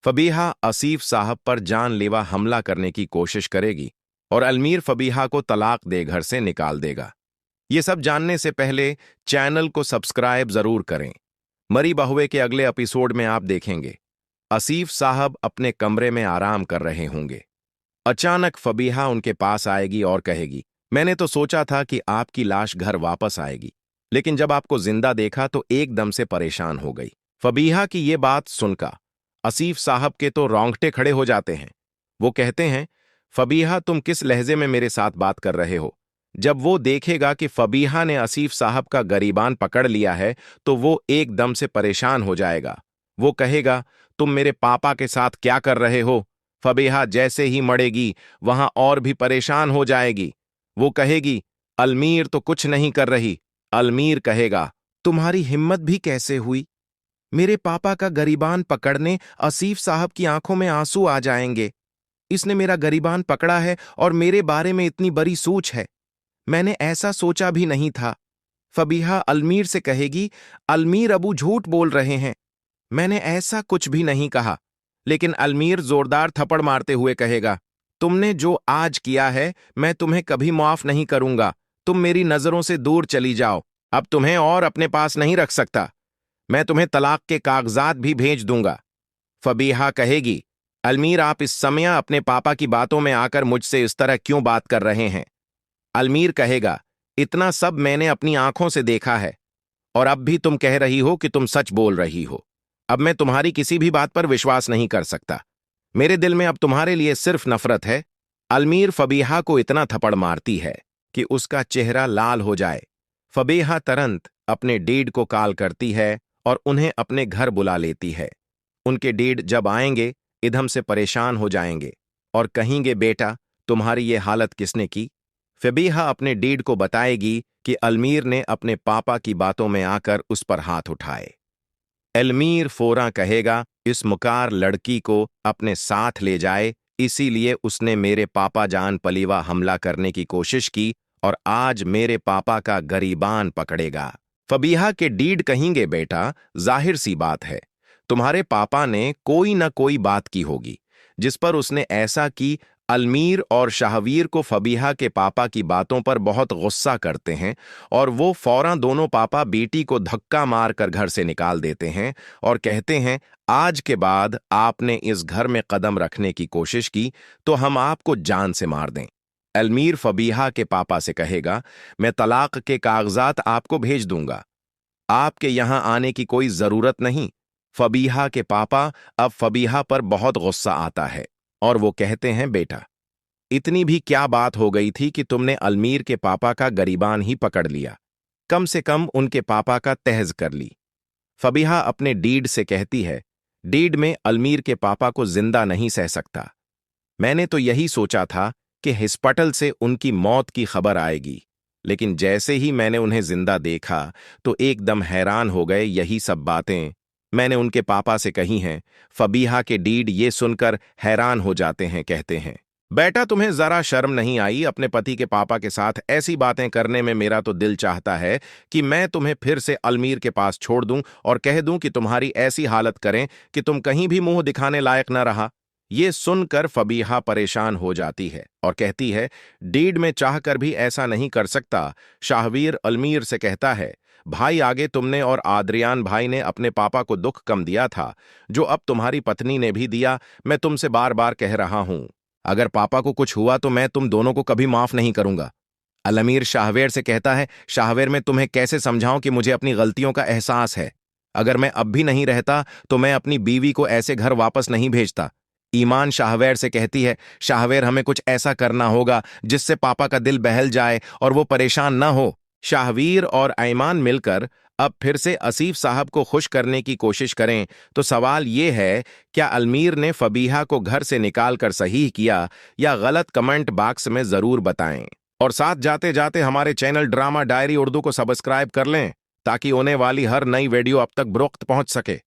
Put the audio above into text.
फबीहा आसिफ साहब पर जानलेवा हमला करने की कोशिश करेगी और अलमीर फबीहा को तलाक दे घर से निकाल देगा। ये सब जानने से पहले चैनल को सब्सक्राइब जरूर करें। मरी बहुए के अगले एपिसोड में आप देखेंगे आसिफ साहब अपने कमरे में आराम कर रहे होंगे। अचानक फबीहा उनके पास आएगी और कहेगी, मैंने तो सोचा था कि आपकी लाश घर वापस आएगी, लेकिन जब आपको जिंदा देखा तो एकदम से परेशान हो गई। फबीहा की ये बात सुनकर आसिफ साहब के तो रोंगटे खड़े हो जाते हैं। वो कहते हैं, फबीहा तुम किस लहजे में मेरे साथ बात कर रहे हो? जब वो देखेगा कि फबीहा ने आसिफ साहब का गरीबान पकड़ लिया है तो वो एकदम से परेशान हो जाएगा। वो कहेगा, तुम मेरे पापा के साथ क्या कर रहे हो? फबीहा जैसे ही मरेगी वहां और भी परेशान हो जाएगी। वो कहेगी, अलमीर तो कुछ नहीं कर रही। अलमीर कहेगा, तुम्हारी हिम्मत भी कैसे हुई? मेरे पापा का गरीबान पकड़ने? आसिफ साहब की आंखों में आंसू आ जाएंगे। इसने मेरा गरीबान पकड़ा है और मेरे बारे में इतनी बड़ी सोच है। मैंने ऐसा सोचा भी नहीं था। फबीहा अलमीर से कहेगी, अलमीर अबू झूठ बोल रहे हैं, मैंने ऐसा कुछ भी नहीं कहा। लेकिन अलमीर जोरदार थप्पड़ मारते हुए कहेगा, तुमने जो आज किया है मैं तुम्हें कभी माफ नहीं करूंगा। तुम मेरी नजरों से दूर चली जाओ। अब तुम्हें और अपने पास नहीं रख सकता। मैं तुम्हें तलाक के कागजात भी भेज दूंगा। फबीहा कहेगी, अलमीर आप इस समय अपने पापा की बातों में आकर मुझसे इस तरह क्यों बात कर रहे हैं? अलमीर कहेगा, इतना सब मैंने अपनी आंखों से देखा है और अब भी तुम कह रही हो कि तुम सच बोल रही हो। अब मैं तुम्हारी किसी भी बात पर विश्वास नहीं कर सकता। मेरे दिल में अब तुम्हारे लिए सिर्फ नफरत है। अलमीर फबीहा को इतना थप्पड़ मारती है कि उसका चेहरा लाल हो जाए। फबीहा तुरंत अपने डैड को कॉल करती है और उन्हें अपने घर बुला लेती है। उनके डैड जब आएंगे इधम से परेशान हो जाएंगे और कहेंगे, बेटा तुम्हारी ये हालत किसने की? फबीहा अपने डैड को बताएगी कि अलमीर ने अपने पापा की बातों में आकर उस पर हाथ उठाए। अलमीर फौरन कहेगा, इस मुकार लड़की को अपने साथ ले जाए, इसीलिए उसने मेरे पापा जान पलीवा हमला करने की कोशिश की और आज मेरे पापा का गरीबान पकड़ेगा। फबीहा के डैड कहेंगे, बेटा जाहिर सी बात है, तुम्हारे पापा ने कोई न कोई बात की होगी जिस पर उसने ऐसा की। अलमीर और शाहवीर को फबीहा के पापा की बातों पर बहुत गुस्सा करते हैं और वो फौरन दोनों पापा बेटी को धक्का मारकर घर से निकाल देते हैं और कहते हैं, आज के बाद आपने इस घर में कदम रखने की कोशिश की तो हम आपको जान से मार दें। अलमीर फबीहा के पापा से कहेगा, मैं तलाक के कागजात आपको भेज दूंगा, आपके यहां आने की कोई जरूरत नहीं। फबीहा के पापा अब फबीहा पर बहुत गुस्सा आता है और वो कहते हैं, बेटा इतनी भी क्या बात हो गई थी कि तुमने अलमीर के पापा का गरीबान ही पकड़ लिया, कम से कम उनके पापा का तहज कर ली। फबीहा अपने डैड से कहती है, डैड में अलमीर के पापा को जिंदा नहीं सह सकता। मैंने तो यही सोचा था कि हॉस्पिटल से उनकी मौत की खबर आएगी, लेकिन जैसे ही मैंने उन्हें जिंदा देखा तो एकदम हैरान हो गए। यही सब बातें मैंने उनके पापा से कही हैं। फबीहा के डैड ये सुनकर हैरान हो जाते हैं, कहते हैं, बेटा तुम्हें जरा शर्म नहीं आई अपने पति के पापा के साथ ऐसी बातें करने में? मेरा तो दिल चाहता है कि मैं तुम्हें फिर से अलमीर के पास छोड़ दूं और कह दूं कि तुम्हारी ऐसी हालत करें कि तुम कहीं भी मुंह दिखाने लायक न रहा। ये सुनकर फबीहा परेशान हो जाती है और कहती है, डैड में चाहकर भी ऐसा नहीं कर सकता। शाहवीर अलमीर से कहता है, भाई आगे तुमने और आद्रियान भाई ने अपने पापा को दुख कम दिया था जो अब तुम्हारी पत्नी ने भी दिया। मैं तुमसे बार बार कह रहा हूं, अगर पापा को कुछ हुआ तो मैं तुम दोनों को कभी माफ नहीं करूंगा। अलमीर शाहवेर से कहता है, शाहवेर मैं तुम्हें कैसे समझाऊं कि मुझे अपनी गलतियों का एहसास है। अगर मैं अब भी नहीं रहता तो मैं अपनी बीवी को ऐसे घर वापस नहीं भेजता। ईमान शाहवेर से कहती है, शाहवेर हमें कुछ ऐसा करना होगा जिससे पापा का दिल बहल जाए और वो परेशान ना हो। शाहवीर और ईमान मिलकर अब फिर से आसिफ साहब को खुश करने की कोशिश करें तो सवाल ये है, क्या अलमीर ने फबीहा को घर से निकालकर सही किया या गलत? कमेंट बॉक्स में जरूर बताएं और साथ जाते जाते हमारे चैनल ड्रामा डायरी उर्दू को सब्सक्राइब कर लें ताकि होने वाली हर नई वीडियो अब तक बरोक्त पहुंच सके।